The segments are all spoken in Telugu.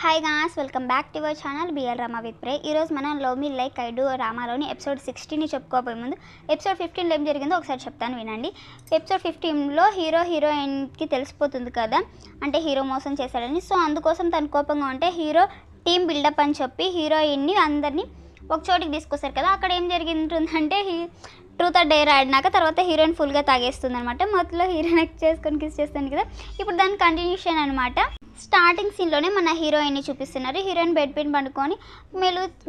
Hi guys, welcome back to our channel BL drama with Pray. ఈరోజు మనం love me like I do రామాలోని ఎపిసోడ్ 16ని చెప్పుకోబోయే ముందు ఎపిసోడ్ 15లో ఏం జరిగిందో ఒకసారి చెప్తాను వినండి. ఎపిసోడ్ 15లో హీరోయిన్కి తెలిసిపోతుంది కదా, అంటే హీరో మోసం చేశాడని. సో అందుకోసం తను కోపంగా ఉంటే హీరో టీమ్ బిల్డప్ అని చెప్పి హీరోయిన్ని అందరినీ ఒక చోటికి తీసుకొస్తారు కదా. అక్కడ ఏం జరిగింటుందంటే ట్రూత్ ఆర్ డేర్ ఆడినాక తర్వాత హీరోయిన్ ఫుల్గా తాగేస్తుంది అనమాట. మొదట్లో హీరోయిన్ చేసుకొని కిస్ చేస్తాను కదా, ఇప్పుడు దాని కంటిన్యూషన్ అనమాట. స్టార్టింగ్ సీన్లోనే మన హీరోయిన్ని చూపిస్తున్నారు. హీరోయిన్ బెడ్ పైన పండుకొని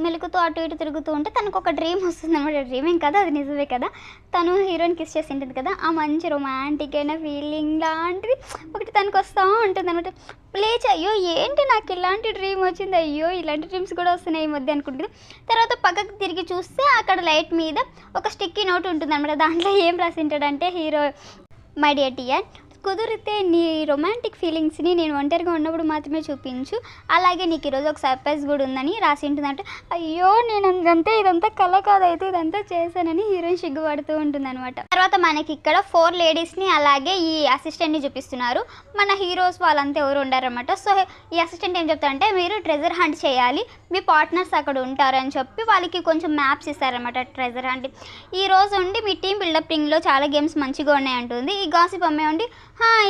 మెలుకుతూ అటు ఇటు తిరుగుతూ ఉంటే తనకు ఒక డ్రీమ్ వస్తుంది అనమాట. డ్రీమ్ ఏం కదా, అది నిజమే కదా. తను హీరోయిన్ కిస్ చేసి ఉంటుంది కదా, ఆ మంచి రొమాంటిక్ అయిన ఫీలింగ్ లాంటిది ఒకటి తనకు వస్తూ ఉంటుంది అనమాట. లేచి అయ్యో ఏంటి నాకు ఇలాంటి డ్రీమ్ వచ్చింది, అయ్యో ఇలాంటి డ్రీమ్స్ కూడా వస్తున్నాయి ఈ మధ్య అనుకుంటుంది. తర్వాత పక్కకు తిరిగి చూస్తే అక్కడ లైట్ మీద ఒక స్టిక్కీ నోట్ ఉంటుంది అనమాట. దాంట్లో ఏం రాసి ఉంటాడంటే హీరో, మై డియర్ టియర్, కుదిరితే నీ రొమాంటిక్ ఫీలింగ్స్ని నేను ఒంటరిగా ఉన్నప్పుడు మాత్రమే చూపించు, అలాగే నీకు ఈరోజు ఒక సర్ప్రైజ్ కూడా ఉందని రాసి ఉంటుందంటే. అయ్యో నేను ఇదంతా కళ కాదైతే ఇదంతా చేశానని హీరోయిన్ సిగ్గుపడుతూ ఉంటుంది అనమాట. తర్వాత మనకి ఇక్కడ 4 లేడీస్ని అలాగే ఈ అసిస్టెంట్ని చూపిస్తున్నారు. మన హీరోస్ వాళ్ళంతా ఎవరు ఉండారనమాట. సో ఈ అసిస్టెంట్ ఏం చెప్తారంటే, మీరు ట్రెజర్ హంట్ చేయాలి, మీ పార్ట్నర్స్ అక్కడ ఉంటారు అని చెప్పి వాళ్ళకి కొంచెం మ్యాప్స్ ఇస్తారనమాట. ట్రెజర్ హంట్ ఈ రోజు ఉండి మీ టీమ్ బిల్డప్పింగ్లో చాలా గేమ్స్ మంచిగా ఉన్నాయి అంటుంది. ఈ గాసిప్ అమ్మాయి ఉండి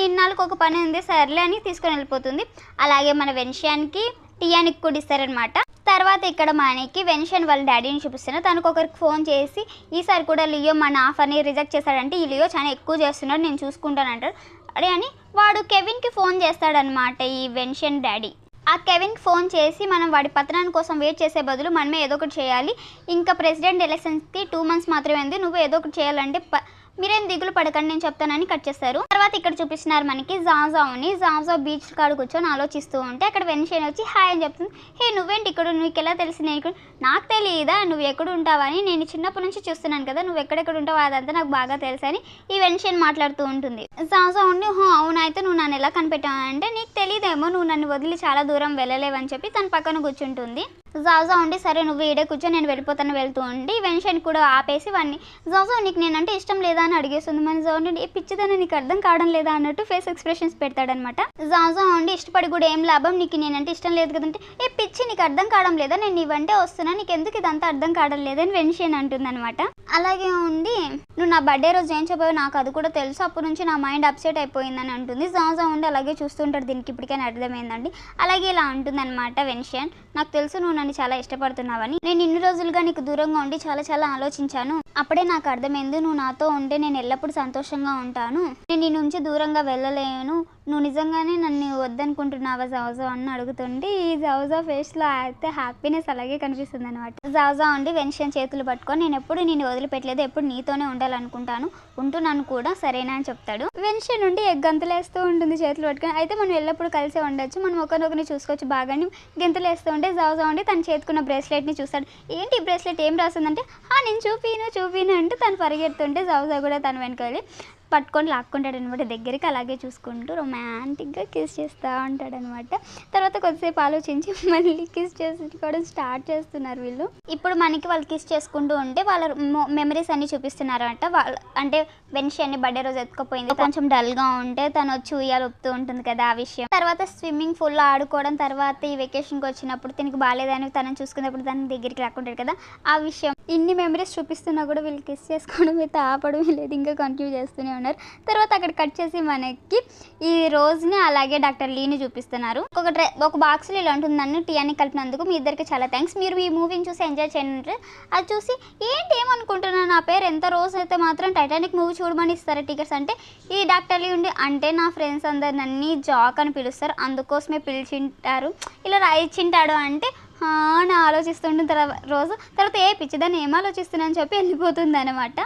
ఇన్నాళ్ళకి ఒక పని ఉంది సర్లే అని తీసుకొని వెళ్ళిపోతుంది. అలాగే మన వెన్షియాన్కి టియానికి కూడా ఇస్తారనమాట. తర్వాత ఇక్కడ మనకి వెన్షన్ వాళ్ళ డాడీని చూపిస్తున్నారు. తనకు ఒకరికి ఫోన్ చేసి ఈసారి కూడా లియో మన ఆఫర్ని రిజెక్ట్ చేశాడంటే, ఈ లియో చాలా ఎక్కువ చేస్తున్నాడు నేను చూసుకుంటాను అంటాడు. అదే అని వాడు కెవిన్కి ఫోన్ చేస్తాడనమాట ఈ వెన్షన్ డాడీ. ఆ కెవిన్కి ఫోన్ చేసి మనం వాడి పత్రాన్ని కోసం వెయిట్ చేసే బదులు మనమే ఏదో ఒకటి చేయాలి, ఇంకా ప్రెసిడెంట్ ఎలక్షన్స్కి 2 months మాత్రమే ఉంది, నువ్వు ఏదో ఒకటి చేయాలంటే మీరేం దిగులు పడకండి నేను చెప్తానని కట్ చేస్తారు. తర్వాత ఇక్కడ చూపిస్తున్నారు మనకి జాజా బీచ్ కాడ కూర్చొని ఆలోచిస్తూ ఉంటే అక్కడ వెన్షన్ వచ్చి హాయ్ అని చెప్తుంది. హే నువ్వేంటి ఇక్కడ, నీకు ఎలా తెలిసి నేను ఇక్కడ, నాకు తెలియదా నువ్వు ఎక్కడ ఉంటావని, నేను చిన్నప్పటి నుంచి చూస్తున్నాను కదా, నువ్వు ఎక్కడెక్కడ ఉంటావు అదంతా నాకు బాగా తెలుసు అని ఈ వెన్షన్ మాట్లాడుతూ ఉంటుంది. జాజా ఉండి అవునైతే నువ్వు నన్ను ఎలా కనిపెట్టావంటే, నీకు తెలియదేమో నువ్వు నన్ను వదిలి చాలా దూరం వెళ్ళలేవని చెప్పి తన పక్కన కూర్చుంటుంది. జాజా ఉండి సరే నువ్వు ఈడే కూర్చొని నేను వెళ్ళిపోతాను వెళ్తూ ఉండి వెన్షన్ కూడా ఆపేసి వాడిని, జాజా నీకు నేనంటే ఇష్టం లేదా అని అడిగేస్తుంది. మన జాజా ఉండి ఏ పిచ్చిదని నీకు అర్థం కావడం లేదా అన్నట్టు ఫేస్ ఎక్స్ప్రెషన్స్ పెడతాడనమాట. జాజా ఉండి ఇష్టపడి కూడా ఏం లాభం, నీకు నేనంటే ఇష్టం లేదు కదంటే, ఏ పిచ్చి నీకు అర్థం కావడం లేదా, నేను నీవంటే వస్తున్నా, నీకు ఎందుకు ఇదంతా అర్థం కావడం లేదని వెన్షన్ అంటుంది అనమాట. అలాగే ఉండి నువ్వు నా బర్త్డే రోజు ఏం చెప్పావు నాకు అది కూడా తెలుసు, అప్పటి నుంచి నా మైండ్ అప్సెట్ అయిపోయిందని అంటుంది. జాజా ఉండి అలాగే చూస్తుంటాడు, దీనికి ఇప్పటికైనా అర్థమైందండి. అలాగే ఇలా అంటుంది అనమాట వెన్షన్, నాకు తెలుసు నువ్వు నన్ను చాలా ఇష్టపడుతున్నావని, నేను ఇన్ని రోజులుగా నీకు దూరంగా ఉండి చాలా ఆలోచించాను, అప్పుడే నాకు అర్థమైంది నువ్వు నాతో ఉంటే నేను ఎల్లప్పుడూ సంతోషంగా ఉంటాను, నేను నీ నుంచి దూరంగా వెళ్ళలేను, నువ్వు నిజంగానే నన్ను వద్దనుకుంటున్నావా జాజా అని అడుగుతుంటే ఈ జాజా ఫేస్లో అయితే హ్యాపీనెస్ అలాగే కనిపిస్తుంది అనమాట. జాజా ఉండి వెన్షన్ చేతులు పట్టుకొని నేను ఎప్పుడు నేను వదిలిపెట్టలేదు, ఎప్పుడు నీతోనే ఉండాలనుకుంటాను, ఉంటున్నాను కూడా సరేనా అని చెప్తాడు. వెన్షన్ ఉండి గంతులేస్తూ ఉంటుంది చేతులు పట్టుకొని, అయితే మనం ఎల్లప్పుడూ కలిసే ఉండొచ్చు, మనం ఒకరినొకరిని చూసుకోవచ్చు బాగాని గెంతులేస్తూ ఉంటే జాజా ఉండి తను చేతుకున్న బ్రేస్లెట్ని చూస్తాడు. ఏంటి బ్రేస్లెట్ ఏం రాస్తుందంటే, నేను చూపిను అంటే తను పరిగెడుతుంటే జాజా కూడా తను వెనకాలి పట్టుకొని లాక్కుంటాడు అనమాట దగ్గరికి. అలాగే చూసుకుంటూ రొమాంటిక్గా కిస్ చేస్తూ ఉంటాడనమాట. తర్వాత కొద్దిసేపు ఆలోచించి మళ్ళీ కిస్ చేసుకోవడం స్టార్ట్ చేస్తున్నారు వీళ్ళు. ఇప్పుడు మనకి వాళ్ళు కిస్ చేసుకుంటూ ఉంటే వాళ్ళ మెమరీస్ అన్ని చూపిస్తున్నారంట. అంటే వెన్షన్ని బర్త్డే రోజు ఎత్తుకుపోయింది, కొంచెం డల్గా ఉంటే తను వచ్చి ఉయ్యాలు ఊపుతూ ఉంటుంది కదా ఆ విషయం. తర్వాత స్విమ్మింగ్ పూల్లో ఆడుకోవడం, తర్వాత ఈ వెకేషన్కి వచ్చినప్పుడు తినకు బాగాలేదని తనని చూసుకున్నప్పుడు తన దగ్గరికి లాక్కుంటాడు కదా ఆ విషయం. ఇన్ని మెమరీస్ చూపిస్తున్నా కూడా వీళ్ళు కిస్ చేసుకోవడం అయితే ఆపడమే లేదు, ఇంకా కంటిన్యూ చేస్తూనే ఉన్నారు. తర్వాత అక్కడ కట్ చేసి మనకి ఈ రోజుని అలాగే డాక్టర్ లీని చూపిస్తున్నారు. ఒక బాక్స్లో ఇలా ఉంటుంది, నన్ను టీయాని కలిపినందుకు మీ ఇద్దరికి చాలా థ్యాంక్స్, మీరు ఈ మూవీని చూసి ఎంజాయ్ చేయండి. అది చూసి ఏమనుకుంటున్నాను, నా పేరు ఎంత రోజు అయితే మాత్రం టైటానిక్ మూవీ చూడమని ఇస్తారా టికెట్స్ అంటే, ఈ డాక్టర్ లీ ఉండి అంటే నా ఫ్రెండ్స్ అందరు నన్ను జాక్ అని పిలుస్తారు అందుకోసమే పిలిచింటారు, ఇలా రాయించింటాడు అంటే నా ఆలోచిస్తుంటుంది తర్వాత ఏ పిచ్చిదాన్ని ఏం ఆలోచిస్తున్నాను చెప్పి వెళ్ళిపోతుంది అనమాట.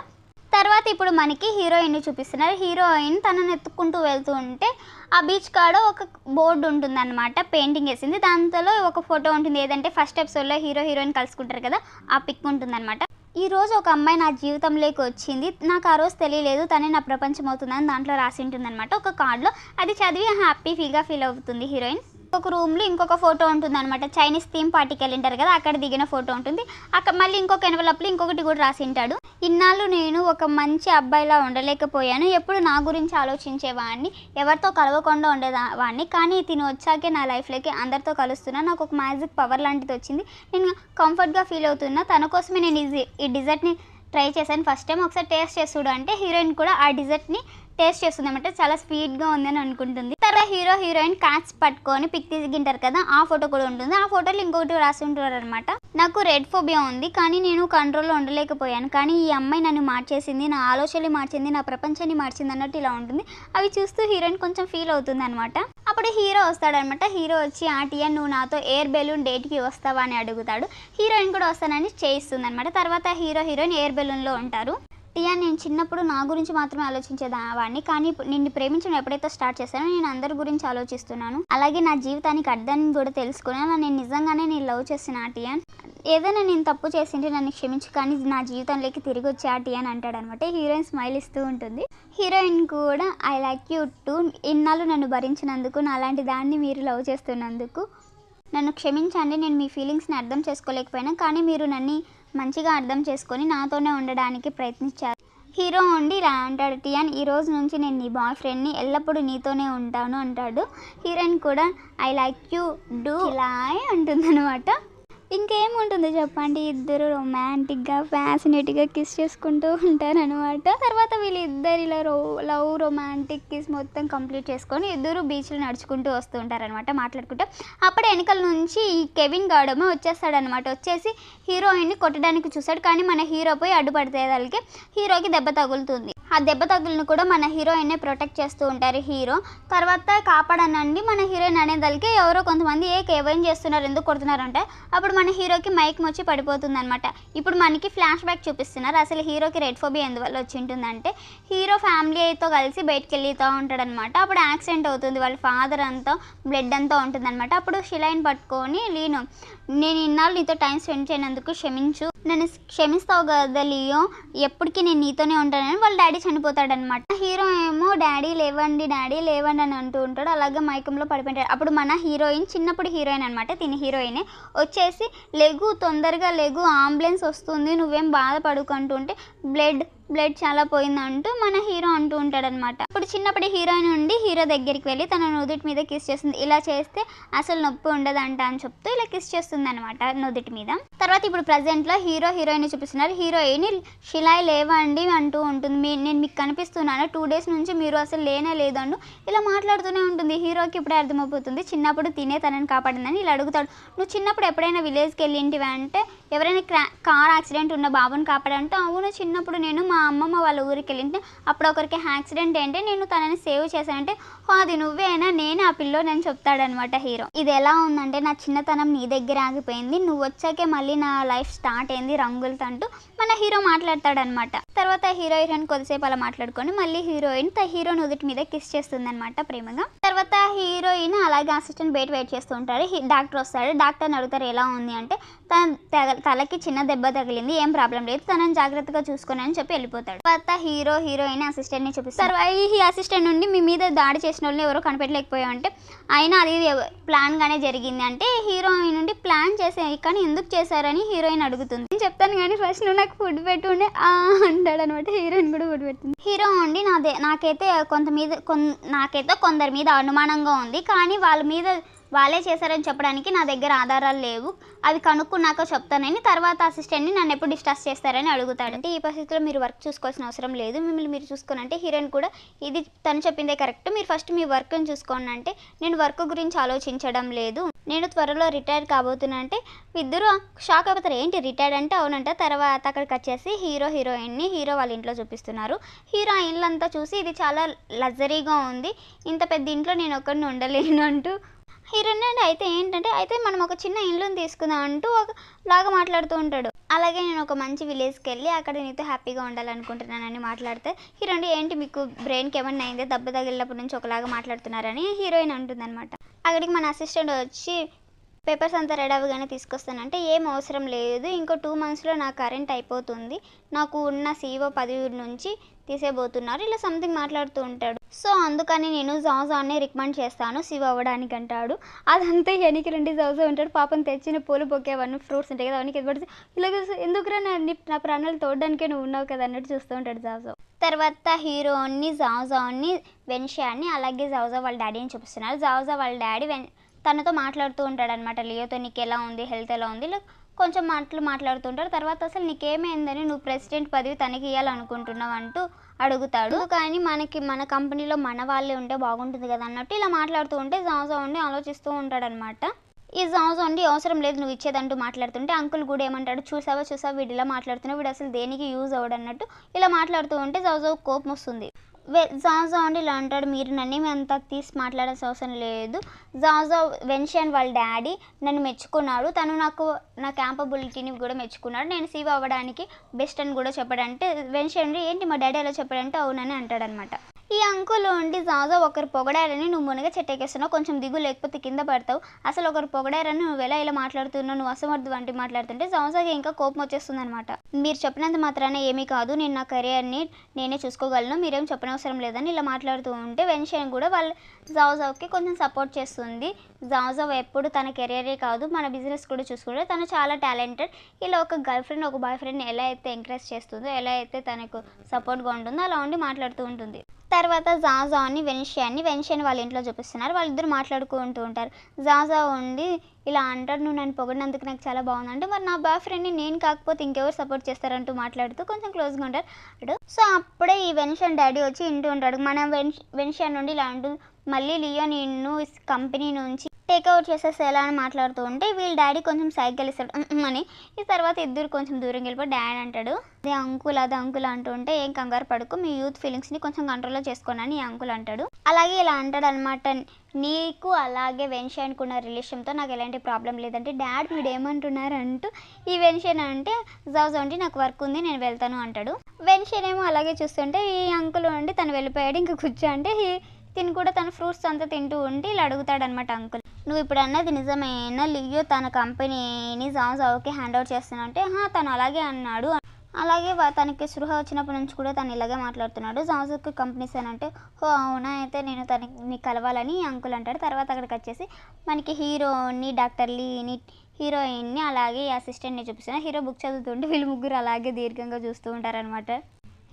తర్వాత ఇప్పుడు మనకి హీరోయిన్ని చూపిస్తున్నారు. హీరోయిన్ తనని ఎత్తుకుంటూ వెళ్తూ ఉంటే ఆ బీచ్ కాడ ఒక బోర్డు ఉంటుంది అనమాట, పెయింటింగ్ వేసింది, దాంతో ఒక ఫోటో ఉంటుంది, ఏదంటే ఫస్ట్ ఎపిసోడ్లో హీరోయిన్ కలుసుకుంటారు కదా ఆ పిక్ ఉంటుంది అనమాట. ఈ రోజు ఒక అమ్మాయి నా జీవితంలోకి వచ్చింది, నాకు ఆ రోజు తెలియలేదు తనే నా ప్రపంచం అవుతుందని దాంట్లో రాసి ఉంటుంది అనమాట ఒక కార్డులో. అది చదివి హ్యాపీగా ఫీల్ అవుతుంది హీరోయిన్. ఒక రూమ్లో ఇంకొక ఫోటో ఉంటుంది అనమాట, చైనీస్ థీమ్ పార్టీకి వెళ్ళింటారు కదా అక్కడ దిగిన ఫోటో ఉంటుంది. అక్కడ మళ్ళీ ఇంకొక ఎన్వలప్లో ఇంకొకటి కూడా రాసి ఉంటాడు. ఇన్నాళ్ళు నేను ఒక మంచి అబ్బాయిలా ఉండలేకపోయాను. ఎప్పుడు నా గురించి ఆలోచించేవాడిని, ఎవరితో కలవకుండా ఉండేవాడిని. కానీ తిను వచ్చాకే నా లైఫ్‌లోకి అందరితో కలుస్తున్నా. నాకు ఒక మ్యాజిక్ పవర్ లాంటిది వచ్చింది. నేను కంఫర్ట్‌గా ఫీల్ అవుతున్నా. తన కోసమే నేను ఈ డెజర్ట్‌ని ట్రై చేశాను ఫస్ట్ టైం. ఒకసారి టేస్ట్ చేసి చూడు అంటే హీరోయిన్ కూడా ఆ డెజర్ట్‌ని టేస్ట్ చేస్తుందన్నమాట. చాలా స్వీట్‌గా ఉందని అనుకుంటుంది. తర్వాత హీరో, హీరోయిన్ క్యాట్స్ పట్టుకొని పిక్ దిగింటారు కదా, ఆ ఫోటో కూడా ఉంటుంది. ఆ ఫోటోలో ఇంకొకటి రాసి ఉంటారనమాట. నాకు రెడ్ ఫోబియా ఉంది, కానీ నేను కంట్రోల్‌లో ఉండలేకపోయాను. కానీ ఈ అమ్మాయి నన్ను మార్చేసింది, నా ఆలోచనలు మార్చింది, నా ప్రపంచాన్ని మార్చింది అన్నట్టు ఇలా ఉంటుంది. అవి చూస్తూ హీరోయిన్ కొంచెం ఫీల్ అవుతుందనమాట. అప్పుడు హీరో వస్తాడనమాట. హీరో వచ్చి టియా నువ్వు నాతో ఎయిర్ బెలూన్ డేట్‌కి వస్తావా అని అడుగుతాడు. హీరోయిన్ కూడా వస్తానని చేయిస్తుందనమాట. తర్వాత హీరో, హీరోయిన్ ఎయిర్ బెలూన్‌లో ఉంటారు. టియా నేను చిన్నప్పుడు నా గురించి మాత్రమే ఆలోచించేవాడిని, కానీ నిన్ను ప్రేమించడం ఎప్పుడైతే స్టార్ట్ చేశానో నేను అందరి గురించి ఆలోచిస్తున్నాను. అలాగే నా జీవితానికి అర్థాన్ని కూడా తెలుసుకున్నాను. నేను నిజంగానే నేను లవ్ చేసిన టియా. ఏదైనా నేను తప్పు చేసింటే నన్ను క్షమించు, కానీ నా జీవితంలోకి తిరిగి వచ్చే టియా అని అంటాడనమాట. హీరోయిన్ స్మైల్ ఇస్తూ ఉంటుంది. హీరోయిన్ కూడా ఐ లైక్ యూ టూ, ఇన్నాళ్ళు నన్ను భరించినందుకు, నాలాంటి దాన్ని మీరు లవ్ చేస్తున్నందుకు నన్ను క్షమించండి. నేను మీ ఫీలింగ్స్ని అర్థం చేసుకోలేకపోయినా, కానీ మీరు నన్ను మంచిగా అర్థం చేసుకొని నాతోనే ఉండడానికి ప్రయత్నించారు. హీరో ఉండి ఇలా అంటాడు, టియాన్ ఈ రోజు నుంచి నేను నీ బాయ్ ఫ్రెండ్ని, ఎల్లప్పుడూ నీతోనే ఉంటాను అంటాడు. హీరోయిన్ కూడా ఐ లైక్ యూ డూ ఇలా అంటుందన్నమాట. ఇంకేముంటుందో చెప్పండి, ఇద్దరు రొమాంటిక్గా ఫ్యాసినేట్గా కిస్ చేసుకుంటూ ఉంటారనమాట. తర్వాత వీళ్ళిద్దరు ఇలా లవ్ రొమాంటిక్ కిస్ మొత్తం కంప్లీట్ చేసుకొని ఇద్దరు బీచ్లో నడుచుకుంటూ వస్తూ ఉంటారనమాట మాట్లాడుకుంటూ. అప్పుడు వెనకాల నుంచి ఈ కెవిన్ గాడమ వచ్చేస్తాడనమాట. వచ్చేసి హీరోయిన్ని కొట్టడానికి చూస్తాడు, కానీ మన హీరో పోయి అడ్డుపడితే వాళ్ళకి హీరోకి దెబ్బ తగులుతుంది. ఆ దెబ్బ తగులును కూడా మన హీరోయిన్నే ప్రొటెక్ట్ చేస్తూ ఉంటారు హీరో. తర్వాత కాపాడనండి మన హీరోయిన్ అనేదానికి ఎవరో కొంతమంది ఏం చేస్తున్నారు, ఎందుకు కొడుతున్నారంటే అప్పుడు మన హీరోకి మైక్ వచ్చి పడిపోతుంది అనమాట. ఇప్పుడు మనకి ఫ్లాష్ బ్యాక్ చూపిస్తున్నారు. అసలు హీరోకి రెడ్ ఫోబియా ఎందువల్ల వచ్చి ఉంటుందంటే హీరో ఫ్యామిలీతో కలిసి బయటకు వెళ్తూ ఉంటాడనమాట. అప్పుడు యాక్సిడెంట్ అవుతుంది, వాళ్ళ ఫాదర్ అంతా బ్లడ్ అంతా ఉంటుందన్నమాట. అప్పుడు షిలైన్ పట్టుకొని నేను ఇన్నాళ్ళు నీతో టైం స్పెండ్ చేయనందుకు క్షమించు, నన్ను క్షమిస్తావు కదా లియో, ఎప్పటికీ నేను నీతోనే ఉంటానని వాళ్ళ డాడీ చనిపోతాడనమాట. హీరో ఏమో డాడీ లేవండి అని అంటూ ఉంటాడు. అలాగే మైకంలో పడిపోతాడు. అప్పుడు మన హీరోయిన్, చిన్నప్పుడు హీరోయిన్ అనమాట, తిని హీరోయినే వచ్చేసి తొందరగా లెగు, అంబులెన్స్ వస్తుంది, నువ్వేం బాధపడుకుంటుంటే బ్లడ్ చాలా పోయిందంటూ మన హీరో అంటూ ఉంటాడనమాట. ఇప్పుడు చిన్నప్పుడు హీరోయిన్ ఉండి హీరో దగ్గరికి వెళ్ళి తన నుదుటి మీద కిస్ చేస్తుంది. ఇలా చేస్తే అసలు నొప్పి ఉండదంట అని చెప్తూ ఇలా కిస్ చేస్తుంది అనమాట నుదుటి మీద. తర్వాత ఇప్పుడు ప్రజెంట్లో హీరో హీరోయిన్ చూపిస్తున్నారు. హీరోయిన్ షిలాయ్ లేవండి అంటూ ఉంటుంది. నేను మీకు కనిపిస్తున్నాను, 2 days నుంచి మీరు అసలు లేనే లేదండు ఇలా మాట్లాడుతూనే ఉంటుంది. హీరోకి ఇప్పుడే అర్థమైపోతుంది చిన్నప్పుడు తినే తనని కాపాడిందని. ఇలా అడుగుతాడు, నువ్వు చిన్నప్పుడు ఎప్పుడైనా విలేజ్కి వెళ్ళింటివా అంటే, ఎవరైనా కార్ యాక్సిడెంట్ ఉన్న బాబుని కాపాడంటే, అవును చిన్నప్పుడు నేను మా అమ్మమ్మ వాళ్ళ ఊరికి వెళ్ళింటే అప్పుడు ఒకరికి యాక్సిడెంట్ ఏంటే నేను తనని సేవ్ చేశానంటే, అది నువ్వేనా, నేనే ఆ పిల్లోనని చెప్తాడనమాట హీరో. ఇది ఎలా ఉందంటే, నా చిన్నతనం నీ దగ్గర ఆగిపోయింది, నువ్వు వచ్చాకే మళ్ళీ నా లైఫ్ స్టార్ట్ అయింది రంగులతో అంటూ మన హీరో మాట్లాడతాడనమాట. తర్వాత హీరో హీరోయిన్ కొద్దిసేపు అలా మాట్లాడుకొని మళ్ళీ హీరో నుదుటి మీద కిస్ చేస్తుంది అనమాట ప్రేమగా. తర్వాత హీరోయిన్ అలాగే అసిస్టెంట్ వెయిట్ చేస్తూ ఉంటారు. డాక్టర్ వస్తాడు. డాక్టర్ని అడుగుతారు ఎలా ఉంది అంటే, తన తలకి చిన్న దెబ్బ తగిలింది, ఏం ప్రాబ్లం లేదు, తనని జాగ్రత్తగా చూసుకుని అని చెప్పి వెళ్ళిపోతాడు. తర్వాత హీరో హీరోయిన్ అసిస్టెంట్ ని చూపిస్తారు. ఈ అసిస్టెంట్ నుండి మీ మీద దాడి చేసిన వాళ్ళు ఎవరో కనిపెట్టలేకపోయామంటే, అయినా అది ప్లాన్ గానే జరిగింది అంటే, హీరోయిన్ నుండి ప్లాన్ చేసే కానీ ఎందుకు చేశారని హీరోయిన్ అడుగుతుంది. నేను చెప్తాను కానీ ఫస్ట్ నువ్వు నాకు ఫుడ్ పెట్టుండే అంటాడు అనమాట. హీరోయిన్ కూడా ఫుడ్ పెడుతుంది. హీరో ఉండి నాకైతే కొందరి మీద అనుమానంగా ఉంది, కానీ వాళ్ళే చేశారని చెప్పడానికి నా దగ్గర ఆధారాలు లేవు, అవి కనుక్కున్నాక చెప్తానని. తర్వాత అసిస్టెంట్ని నన్ను ఎప్పుడు డిస్కస్ చేస్తారని అడుగుతాడు. అంటే ఈ పరిస్థితిలో మీరు వర్క్ చూసుకోవాల్సిన అవసరం లేదు, మిమ్మల్ని మీరు చూసుకోని అంటే హీరోయిన్ కూడా ఇది తను చెప్పిందే కరెక్ట్, మీరు ఫస్ట్ మీ వర్క్ని చూసుకోండి అంటే, నేను వర్క్ గురించి ఆలోచించడం లేదు, నేను త్వరలో రిటైర్ కాబోతున్నా అంటే ఇద్దరు షాక్ అయిపోతారు. ఏంటి రిటైర్డ్ అంటే అవునంట. తర్వాత అక్కడికి వచ్చేసి హీరోయిన్ని వాళ్ళ ఇంట్లో చూపిస్తున్నారు. హీరో ఆ ఇల్లంతా చూసి ఇది చాలా లగ్జరీగా ఉంది, ఇంత పెద్ద ఇంట్లో నేను ఒక్కడిని ఉండలేను అంటూ హీరోయిన్ అంటే అయితే మనం ఒక చిన్న ఇల్లుని తీసుకుందాం అంటూ లాగా మాట్లాడుతూ ఉంటాడు. అలాగే నేను ఒక మంచి విలేజ్కి వెళ్ళి అక్కడ నీతో హ్యాపీగా ఉండాలనుకుంటున్నానని మాట్లాడితే, హీరోయిన్ ఏంటి మీకు బ్రెయిన్కి ఏమన్నా అయిందే, దెబ్బ తగిలినప్పటి నుంచి ఒకలాగా మాట్లాడుతున్నారని హీరోయిన్ అంటుందన్నమాట. అక్కడికి మన అసిస్టెంట్ వచ్చి పేపర్స్ అంతా రెడీ అవ్వగానే తీసుకొస్తానంటే ఏం అవసరం లేదు, ఇంకో 2 మంత్స్లో నా కరెంట్ అయిపోతుంది, నాకు ఉన్న సీఈఓ పదవి నుంచి తీసేయబోతున్నారు, ఇలా సంథింగ్ మాట్లాడుతూ ఉంటాడు. సో అందుకని నేను జాజాని రికమెండ్ చేస్తాను సీఈఓ అవ్వడానికి అంటాడు. అదంతా వెనక్కి రండి జాజా ఉంటాడు. పాపం తెచ్చిన పూలు బొకే అవన్నీ ఫ్రూట్స్ ఉంటాయి కదా అవన్నీ ఎదుపడితే ఇలాగ ఎందుకురా నా ప్రాణాలు తోడడానికే నువ్వు ఉన్నావు కదా అన్నట్టు చూస్తూ ఉంటాడు జాజా. తర్వాత హీరోని జాజాని వెన్షియాని అలాగే జాజా వాళ్ళ డాడీని చూపిస్తున్నారు. జాజా వాళ్ళ డాడీ తనతో మాట్లాడుతూ ఉంటాడు అనమాట. లియోతో నీకు ఎలా ఉంది, హెల్త్ ఎలా ఉంది, ఇలా కొంచెం మాట్లాడుతుంటారు. తర్వాత అసలు నీకేమైందని నువ్వు ప్రెసిడెంట్ పదవి తనకి ఇవ్వాలనుకుంటున్నావు అంటూ అడుగుతాడు. కానీ మన కంపెనీలో మన వాళ్ళే ఉంటే బాగుంటుంది కదా అన్నట్టు ఇలా మాట్లాడుతూ ఉంటే జాజా ఉండి ఆలోచిస్తూ ఉంటాడనమాట. ఈ జాజా ఉండి అవసరం లేదు నువ్వు ఇచ్చేదంటూ మాట్లాడుతుంటే అంకుల్ కూడా ఏమంటాడు, చూసావా వీడు ఇలా మాట్లాడుతున్నావు, వీడు అసలు దేనికి యూజ్ అవ్వడన్నట్టు ఇలా మాట్లాడుతూ ఉంటే జాజా కోపం వస్తుంది. జాజా ఉండి ఇలా అంటాడు, మీరు నన్ను అంతా తీసి మాట్లాడాల్సిన అవసరం లేదు, జాజా వెన్షియన్ వాళ్ళ డాడీ నన్ను మెచ్చుకున్నాడు, తను నా క్యాంపబిలిటీని కూడా మెచ్చుకున్నాడు, నేను సీఈఓ అవ్వడానికి బెస్ట్ అని కూడా చెప్పాడంటే వెన్షియన్ ఏంటి మా డాడీ అలా చెప్పాడంటే అవునని అంటాడనమాట. ఈ అంకుల్ ఉండి జాజా ఒకరు పొగడారని నువ్వు మునగ చెట్టెక్కేస్తున్నావు, కొంచెం దిగు లేకపోతే కింద పడతావు, అసలు ఒకరు పొగడారని నువ్వు ఇలా మాట్లాడుతున్నావు, నువ్వు అసమర్థు వంటి మాట్లాడుతుంటే జాజాకి ఇంకా కోపం వచ్చేస్తుంది అనమాట. మీరు చెప్పినంత మాత్రాన ఏమీ కాదు, నేను నా కెరియర్ని నేనే చూసుకోగలను, మీరేం చెప్పనవసరం లేదని ఇలా మాట్లాడుతూ ఉంటే వెన్షియన్ కూడా వాళ్ళ జాజాకి కొంచెం సపోర్ట్ చేస్తుంది. జాజా ఎప్పుడు తన కెరియరే కాదు మన బిజినెస్ కూడా చూసుకుంటే తను చాలా టాలెంటెడ్, ఇలా ఒక గర్ల్ ఫ్రెండ్ ఒక బాయ్ ఫ్రెండ్ని ఎలా అయితే ఎంకరేజ్ చేస్తుందో, ఎలా అయితే తనకు సపోర్ట్గా ఉంటుందో అలా ఉండి మాట్లాడుతూ ఉంటుంది. తర్వాత జాజాని వెన్షియాని వాళ్ళ ఇంట్లో చూపిస్తున్నారు. వాళ్ళిద్దరు మాట్లాడుకుంటూ ఉంటారు. జాజా ఉండి ఇలా అంటాడు, నువ్వు నన్ను పొగిడినందుకు నాకు చాలా బాగుంది అంటే మరి నా బాయ్ ఫ్రెండ్ని నేను కాకపోతే ఇంకెవరు సపోర్ట్ చేస్తారంటూ మాట్లాడుతూ కొంచెం క్లోజ్గా ఉంటారు. సో అప్పుడే ఈ వెన్షియన్ డాడీ వచ్చి ఇంటూ ఉంటాడు. మన వెన్షియన్ నుండి ఇలా అంటూ మళ్ళీ లియో నిన్ను కంపెనీ నుంచి టేక్అవుట్ చేసేసి ఎలా అని మాట్లాడుతూ ఉంటే వీళ్ళ డాడీ కొంచెం సైకిల్ ఇస్తాడు అని. ఈ తర్వాత ఇద్దరు కొంచెం దూరం వెళ్ళిపోయి డాడీ అంటాడు, అదే అంకుల్ అంటూ ఉంటే ఏం కంగారు పడుకు, మీ యూత్ ఫీలింగ్స్ని కొంచెం కంట్రోల్లో చేసుకోండి అని అంకుల్ అంటాడు. అలాగే ఇలా అంటాడు అనమాట, నీకు అలాగే వెన్షియన్కు ఉన్న రిలేషన్తో నాకు ఎలాంటి ప్రాబ్లం లేదంటే డాడ్ మీరు ఏమంటున్నారు అంటూ ఈ వెన్షియన్ అంటే జాజా ఉండి నాకు వర్క్ ఉంది నేను వెళ్తాను అంటాడు. వెన్షియన్ ఏమో అలాగే చూస్తుంటే ఈ అంకుల్ ఉండి తను వెళ్ళిపోయాడు, ఇంకా కూర్చో అంటే తిని కూడా తన ఫ్రూట్స్ అంతా తింటూ ఉంటే ఇలా అడుగుతాడనమాట అంకుల్, నువ్వు ఇప్పుడు అన్నది నిజమేనా, లియో తన కంపెనీని జాజాకి హ్యాండ్ ఓవర్ చేస్తున్నా అంటే తను అలాగే అన్నాడు, అలాగే తనకి స్పృహ వచ్చినప్పటి నుంచి కూడా తను ఇలాగే మాట్లాడుతున్నాడు, జాజాకి కంపెనీస్ అని అంటే ఓ అవునా అయితే నేను తనని కలవాలని అంకుల్ అంటాడు. తర్వాత అక్కడికి వచ్చేసి మనకి హీరోని డాక్టర్ లీని హీరోయిన్ని అలాగే అసిస్టెంట్ని చూపిస్తున్నారు. హీరో బుక్ చదువుతుంటే వీళ్ళు ముగ్గురు అలాగే దీర్ఘంగా చూస్తూ ఉంటారనమాట.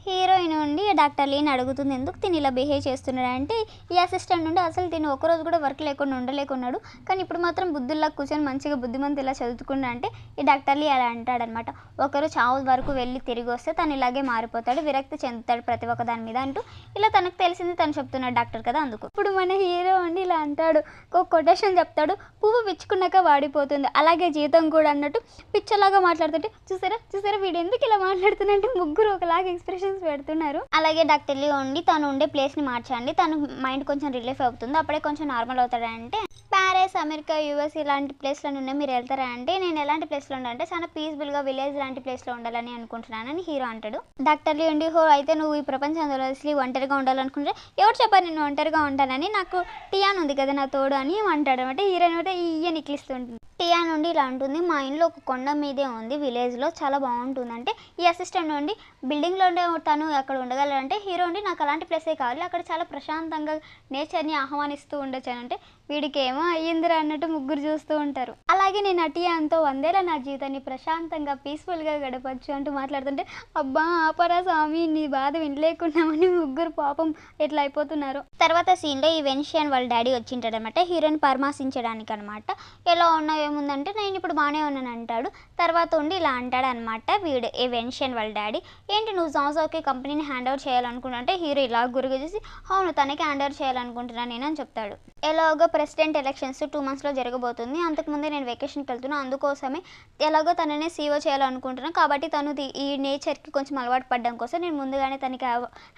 హీరోయిన్ నుండి డాక్టర్ లీని అడుగుతుంది ఎందుకు తిని ఇలా బిహేవ్ చేస్తున్నాడు అంటే ఈ అసిస్టెంట్ నుండి అసలు తిని ఒకరోజు కూడా వర్క్ లేకుండా ఉండలేకున్నాడు, కానీ ఇప్పుడు మాత్రం బుద్ధుల్లా కూర్చొని మంచిగా బుద్ధిమంతి ఇలా చదువుకున్నా అంటే ఈ డాక్టర్ లీ అలా అంటాడనమాట. ఒకరు చావు వరకు వెళ్ళి తిరిగి వస్తే తను ఇలాగే మారిపోతాడు, విరక్తి చెందుతాడు ప్రతి ఒక్క దాని మీద అంటూ ఇలా తనకు తెలిసింది తను చెప్తున్నాడు డాక్టర్ కదా అందుకు. ఇప్పుడు మన హీరో అండి ఇలా అంటాడు, ఒక కొటేషన్ చెప్తాడు, పువ్వు పిచ్చుకున్నాక వాడిపోతుంది అలాగే జీతం కూడా అన్నట్టు పిచ్చలాగా మాట్లాడుతుంటే చూసారా వీడు ఎందుకు ఇలా మాట్లాడుతున్నట్టు ముగ్గురు ఒకలాగా ఎక్స్ప్రెషన్ పెడుతున్నారు. అలాగే డాక్టర్ లీ ఉండి తను ఉండే ప్లేస్ని మార్చండి, తను మైండ్ కొంచెం రిలీఫ్ అవుతుంది, అప్పుడే కొంచెం నార్మల్ అవుతాడంటే ప్యారిస్ అమెరికా యూఎస్ ఇలాంటి ప్లేస్లో నుండి మీరు వెళ్తారా అంటే నేను ఎలాంటి ప్లేస్లో ఉండాలంటే చాలా పీస్ఫుల్గా విలేజ్ లాంటి ప్లేస్లో ఉండాలని అనుకుంటున్నానని హీరో అంటాడు. డాక్టర్ లీ ఉండి అయితే నువ్వు ఈ ప్రపంచంలో అసలు ఒంటరిగా ఉండాలనుకుంటే ఎవరు చెప్పారు నేను ఒంటరిగా ఉంటానని, నాకు టియాన్ ఉంది కదా నా తోడు అని అంటాడు అనమాట. హీరోయిన్ అయితే ఇయ్య నిక్లిస్తుంటుంది. టియా నుండి ఇలా అంటుంది, మా ఇంట్లో ఒక కొండ మీదే ఉంది విలేజ్లో చాలా బాగుంటుంది అంటే ఈ అసిస్టెంట్ నుండి బిల్డింగ్లో తను అక్కడ ఉండగలంటే హీరో ఉండి నాకు అలాంటి ప్లేసే కావాలి, అక్కడ చాలా ప్రశాంతంగా నేచర్ని ఆహ్వానిస్తూ ఉండొచ్చు అని అంటే వీడికి ఏమో అయ్యిందిరా అన్నట్టు ముగ్గురు చూస్తూ ఉంటారు. అలాగే నేను అటియాన్తో 100 ఏళ్ళ నా జీవితాన్ని ప్రశాంతంగా పీస్ఫుల్గా గడపచ్చు అంటూ మాట్లాడుతుంటే అబ్బా ఆపరా స్వామి నీ బాధ వినలేకున్నామని ముగ్గురు పాపం ఎట్లా అయిపోతున్నారు. తర్వాత సీన్లో ఈ వెన్షియన్ వాళ్ళ డాడీ వచ్చింటాడనమాట హీరోని పరామర్శించడానికి అనమాట. ఎలా ఉన్నావు ఏముందంటే నేను ఇప్పుడు బాగానే ఉన్నాను అంటాడు. తర్వాత ఉండి ఇలా అంటాడు అనమాట వీడు ఏ వెన్షియన్ వాళ్ళ డాడీ, ఏంటి నువ్వు జాజాకి కంపెనీని హ్యాండ్ ఓవర్ చేయాలనుకుంటా అంటే హీరో ఇలా గురుగు చేసి అవును తనకి హ్యాండ్ ఓవర్ చేయాలనుకుంటున్నాను నేను అని చెప్తాడు. ఎలాగో ప్రెసిడెంట్ ఎలక్షన్స్ 2 monthsలో జరగబోతుంది, అంతకుముందే నేను వెకేషన్కి వెళ్తున్నాను, అందుకోసమే ఎలాగో తననే సీఓ చేయాలనుకుంటున్నాను కాబట్టి తను ఈ నేచర్కి కొంచెం అలవాటు పడడం కోసం నేను ముందుగానే తనకి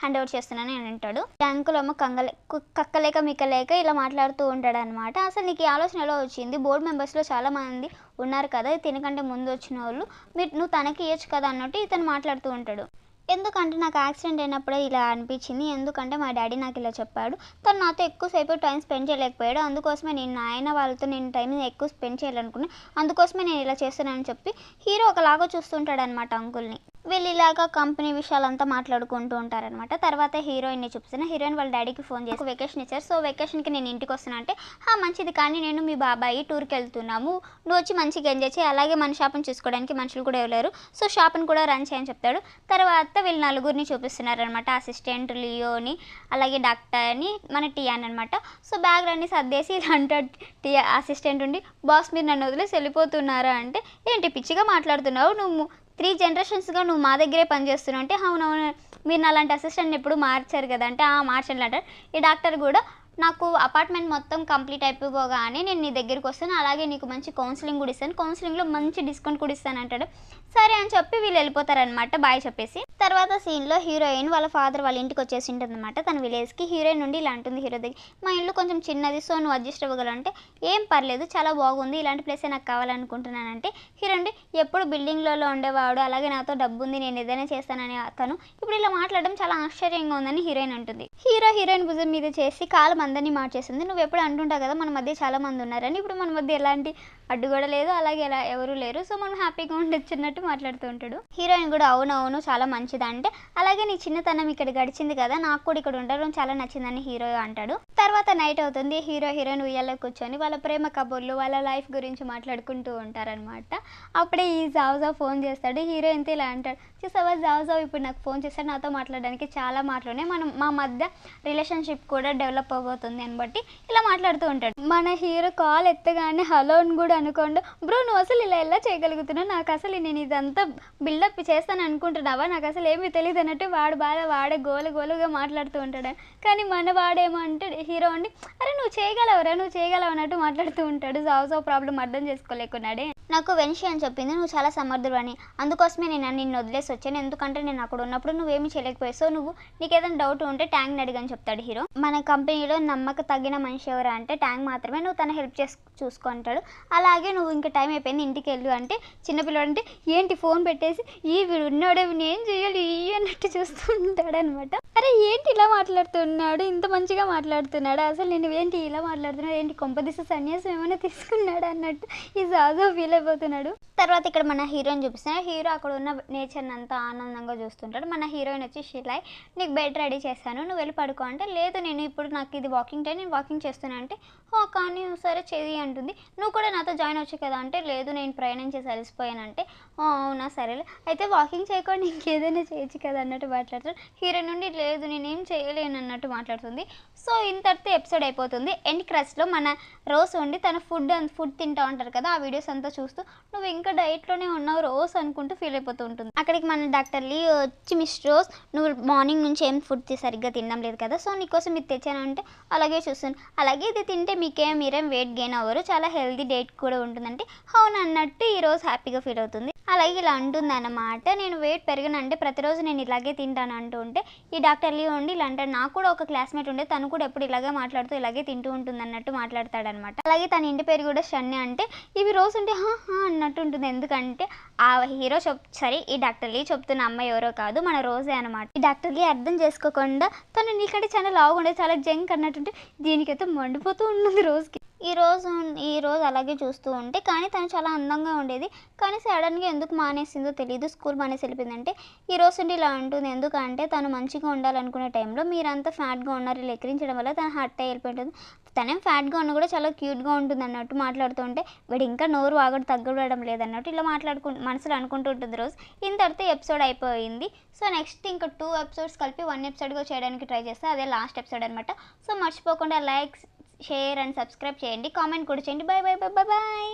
హ్యాండ్ ఓవర్ చేస్తున్నాను అని అంటాడు. బ్యాంకులో కక్కలేక మిక్కలేక ఇలా మాట్లాడుతూ ఉంటాడు అనమాట. అసలు నీకు ఈ ఆలోచన ఎలా వచ్చింది, బోర్డు మెంబర్స్లో చాలామంది ఉన్నారు కదా తినకంటే ముందు వచ్చిన వాళ్ళు, నువ్వు తనకి ఇవ్వచ్చు కదా అన్నట్టు ఇతను మాట్లాడుతూ ఉంటాడు. ఎందుకంటే నాకు యాక్సిడెంట్ అయినప్పుడే ఇలా అనిపించింది. ఎందుకంటే మా డ్యాడీ నాకు ఇలా చెప్పాడు. తను నాతో ఎక్కువసేపు టైం స్పెండ్ చేయలేకపోయాడు. అందుకోసమే నేను నాయన వాళ్ళతో నేను టైం ఎక్కువ స్పెండ్ చేయాలనుకున్నాను. అందుకోసమే నేను ఇలా చేస్తున్నానని చెప్పి హీరో ఒకలాగా చూస్తుంటాడనమాట అంకుల్ని. వీళ్ళు ఇలాగా కంపెనీ విషయాలంతా మాట్లాడుకుంటూ ఉంటారనమాట. తర్వాత హీరోయిన్ని చూపిస్తున్నా. హీరోయిన్ వాళ్ళ డాడీకి ఫోన్ చేసి వెకేషన్ ఇచ్చారు. సో వెకేషన్కి నేను ఇంటికి వస్తున్నా అంటే మంచిది, కానీ నేను మీ బాబాయి టూర్కి వెళ్తున్నాము, నువ్వు వచ్చి మంచిగా ఎంజాయ్ చేయి, అలాగే మన షాప్ని చూసుకోవడానికి మనుషులు కూడా ఎవరు, సో షాప్ని కూడా రన్ చేయని చెప్తాడు. తర్వాత వీళ్ళు నలుగురిని చూపిస్తున్నారనమాట. అసిస్టెంట్ లియోని, అలాగే డాక్టర్ని, మన టియాన్ అనమాట. సో బ్యాగ్ అన్ని సర్దేసి ఇలా అంటాడు అసిస్టెంట్ ఉండి, బాస్ మీరు నన్ను వదిలేసి వెళ్ళిపోతున్నారా అంటే, ఏంటి పిచ్చిగా మాట్లాడుతున్నావు, నువ్వు 3 జనరేషన్స్గా నువ్వు మా దగ్గరే పనిచేస్తున్నావు అంటే, అవునవును మీరు అలాంటి అసిస్టెంట్ని ఎప్పుడు మార్చారు కదా అంటే, మార్చండి అంటారు. ఈ డాక్టర్ కూడా నాకు అపార్ట్మెంట్ మొత్తం కంప్లీట్ అయిపోగానే నేను నీ దగ్గరికి వస్తాను, అలాగే నీకు మంచి కౌన్సిలింగ్ కూడా ఇస్తాను, కౌన్సిలింగ్లో మంచి డిస్కౌంట్ కూడా ఇస్తాను అంటాడు. సరే అని చెప్పి వీళ్ళు వెళ్ళిపోతారనమాట బాయ్ చెప్పేసి. తర్వాత సీన్లో హీరోయిన్ వాళ్ళ ఫాదర్ వాళ్ళ ఇంటికి వచ్చేసి ఉంటుంది అనమాట తన విలేజ్కి. హీరోయిన్ నుండి ఇలా అంటుంది హీరో దగ్గర, మా ఇల్లు కొంచెం చిన్నది, సో నువ్వు అడ్జస్ట్ అవ్వగలంటే, ఏం పర్లేదు చాలా బాగుంది, ఇలాంటి ప్లేసే నాకు కావాలనుకుంటున్నానంటే, హీరోయిన్ ఎప్పుడు బిల్డింగ్లలో ఉండేవాడు, అలాగే నాతో డబ్బు ఉంది, నేను ఏదైనా చేస్తానని అతను ఇప్పుడు ఇలా మాట్లాడడం చాలా ఆశ్చర్యంగా ఉందని హీరోయిన్ అంటుంది. హీరోయిన్ భుజం మీద చేసి కాలం అందరినీ మార్చేస్తుంది. నువ్వు ఎప్పుడు అంటుంటావు కదా మన మధ్య చాలా మంది ఉన్నారని, ఇప్పుడు మన మధ్య ఎలాంటి అడ్డు కూడా లేదు, అలాగే ఎలా ఎవరు లేరు, సో మనం హ్యాపీగా ఉండొచ్చున్నట్టు మాట్లాడుతూ ఉంటాడు. హీరోయిన్ కూడా అవునవును చాలా మంచిది అంటే, అలాగే నీ చిన్నతనం ఇక్కడ గడిచింది కదా, నాకు కూడా ఇక్కడ ఉండడం చాలా నచ్చిందని హీరో అంటాడు. తర్వాత నైట్ అవుతుంది. హీరోయిన్ ఉయ్యాలో కూర్చొని వాళ్ళ ప్రేమ కబుర్లు, వాళ్ళ లైఫ్ గురించి మాట్లాడుకుంటూ ఉంటారనమాట. అప్పుడే ఈ జావ్ ఫోన్ చేస్తాడు. హీరోయిన్తో ఇలా అంటాడు, చూసావా జావ్ ఇప్పుడు నాకు ఫోన్ చేస్తాడు, నాతో మాట్లాడడానికి చాలా మాటలున్నాయి, మనం మా మధ్య రిలేషన్షిప్ కూడా డెవలప్ అవబోతుంది అని బట్టి ఇలా మాట్లాడుతూ ఉంటాడు. మన హీరో కాల్ ఎత్తగానే హలో అని కూడా అనుకోండి, బ్రో నువ్వు అసలు ఇలా చేయగలుగుతున్నావు, నాకు అసలు నేను ఇదంతా బిల్డప్ చేస్తాను అనుకుంటున్నావా, నాకు అసలు ఏమీ తెలియదు అన్నట్టు వాడే గోలుగా మాట్లాడుతూ ఉంటాడు. కానీ మన వాడేమో అంటే హీరో అండి, అరే నువ్వు చేయగలవు అన్నట్టు మాట్లాడుతూ ఉంటాడు. జావ్ ప్రాబ్లం అర్థం చేసుకోలేకున్నాడే. నాకు వెన్షి అని చెప్పింది నువ్వు చాలా సమర్థుడు అని, అందుకోసమే నేను నిన్ను వదిలేసి వచ్చాను, ఎందుకంటే నేను అక్కడ ఉన్నప్పుడు నువ్వేమీ చేయలేకపోయావు, సో నీకు ఏదైనా డౌట్ ఉంటే ట్యాంక్ని అడిగని చెప్తాడు హీరో. మన కంపెనీలో నమ్మక తగిన మనిషి ఎవరు అంటే ట్యాంక్ మాత్రమే, నువ్వు తన హెల్ప్ చూసుకుంటాడు, అలాగే నువ్వు ఇంకా టైం అయిపోయింది ఇంటికి వెళ్ళు అంటే, చిన్నపిల్లడు అంటే ఏంటి ఫోన్ పెట్టేసి వీడు ఉన్నాడే నేను చేయాలి అన్నట్టు చూస్తూ ఉంటాడు అనమాట. అరే ఏంటి ఇలా మాట్లాడుతున్నాడు, ఇంత మంచిగా మాట్లాడుతున్నాడు, అసలు నేను ఏంటి ఇలా మాట్లాడుతున్నాడు, ఏంటి కొంపదీస సన్యాసం ఏమైనా తీసుకున్నాడు అన్నట్టు ఈ జాజో ఫీల్ అయిపోతున్నాడు. తర్వాత ఇక్కడ మన హీరోయిన్ చూపిస్తున్నాడు. హీరో అక్కడ ఉన్న నేచర్ని అంతా ఆనందంగా చూస్తుంటాడు. మన హీరోయిన్ వచ్చి షిలాయ్ నీకు బెడ్ రెడీ చేశాను, నువ్వు వెళ్ళి పడుకో అంటే, లేదు నేను ఇప్పుడు నాకు ఇది వాకింగ్ టైం, నేను వాకింగ్ చేస్తున్నా అంటే, కానీ సరే చేయి అంటుంది. నువ్వు కూడా నాతో జాయిన్ అవచ్చు కదా అంటే, లేదు నేను ప్రయాణం చేసి అలసిపోయానంటే, అవునా సరేలే అయితే వాకింగ్ చేయకుండా ఇంకేదైనా చేయొచ్చు కదా అన్నట్టు మాట్లాడుతాడు. హీరోయిన్ నుండి లేదు నేనేం చేయలేను అన్నట్టు మాట్లాడుతుంది. సో ఇంతటితో ఎపిసోడ్ అయిపోతుంది. ఎండ్ క్రష్లో మన రోజ్ ఉండి తన ఫుడ్ తింటూ ఉంటారు కదా, ఆ వీడియోస్ అంతా చూస్తూ నువ్వు ఇంకా డైట్లోనే ఉన్నావు రోజ్ అనుకుంటూ ఫీల్ అయిపోతూ ఉంటుంది. అక్కడికి మన డాక్టర్ లీ వచ్చి మిస్ రోజ్ నువ్వు మార్నింగ్ నుంచి ఏం ఫుడ్ సరిగ్గా తినడం లేదు కదా, సో నీకోసం ఇది తెచ్చాను అంటే, అలాగే చూస్తాను, అలాగే ఇది తింటే మీరేం వెయిట్ గెయిన్ అవ్వరు, చాలా హెల్తీ డైట్ కూడా ఉంటుందంటే, అవును అన్నట్టు ఈరోజు హ్యాపీగా ఫీల్ అవుతుంది. అలాగే ఇలా అంటుంది అన్నమాట, నేను వెయిట్ పెరిగినంటే ప్రతిరోజు నేను ఇలాగే తింటాను అంటూ ఉంటే, ఈ డాక్టర్ లీ ఉండి ఇలా అంటాడు, నాకు కూడా ఒక క్లాస్మేట్ ఉండే తను కూడా ఎప్పుడు ఇలాగే మాట్లాడుతూ ఇలాగే తింటూ ఉంటుంది అన్నట్టు మాట్లాడతాడనమాట. అలాగే తన ఇంటి పేరు కూడా షన్నే అంటే, ఇవి రోజు ఉంటే అన్నట్టు ఉంటుంది. ఎందుకంటే ఆ హీరో సరే ఈ డాక్టర్ లీ చెప్తున్న అమ్మాయి ఎవరో కాదు మన రోజే అనమాట. ఈ డాక్టర్ లీ అర్థం చేసుకోకుండా తను నీకంటే చాలా లావుగా ఉండేది, చాలా జంక్ అన్నట్టుంటే దీనికైతే మండిపోతూ ఉంటుంది రోజుకి. ఈ రోజు అలాగే చూస్తూ ఉంటే, కానీ తను చాలా అందంగా ఉండేది, కానీ సడన్గా ఎందుకు మానేసిందో తెలియదు, స్కూల్ మానేసి వెళ్ళిపోయిందంటే, ఈ రోజు ఉండి ఇలా ఉంటుంది. ఎందుకంటే తను మంచిగా ఉండాలనుకునే టైంలో మీరంతా ఫ్యాట్గా ఉన్నారు ఇలా ఎక్కిరించడం వల్ల తను హర్ట్ అయ్యి వెళ్ళిపోయింటుంది. తనేం ఫ్యాట్గా ఉన్నా కూడా చాలా క్యూట్గా ఉంటుంది అన్నట్టు మాట్లాడుతూ ఉంటే, వీడు ఇంకా నోరు వాగడు తగ్గడం లేదన్నట్టు ఇలా మనసులో అనుకుంటూ ఉంటుంది రోజు. ఇంతటితో ఎపిసోడ్ అయిపోయింది. సో నెక్స్ట్ ఇంకా 2 ఎపిసోడ్స్ కలిపి 1 ఎపిసోడ్గా చేయడానికి ట్రై చేస్తే అదే లాస్ట్ ఎపిసోడ్ అనమాట. సో మర్చిపోకుండా లైక్, షేర్ అండ్ సబ్స్క్రైబ్ చేయండి, కామెంట్ కూడా చేయండి. బాయ్.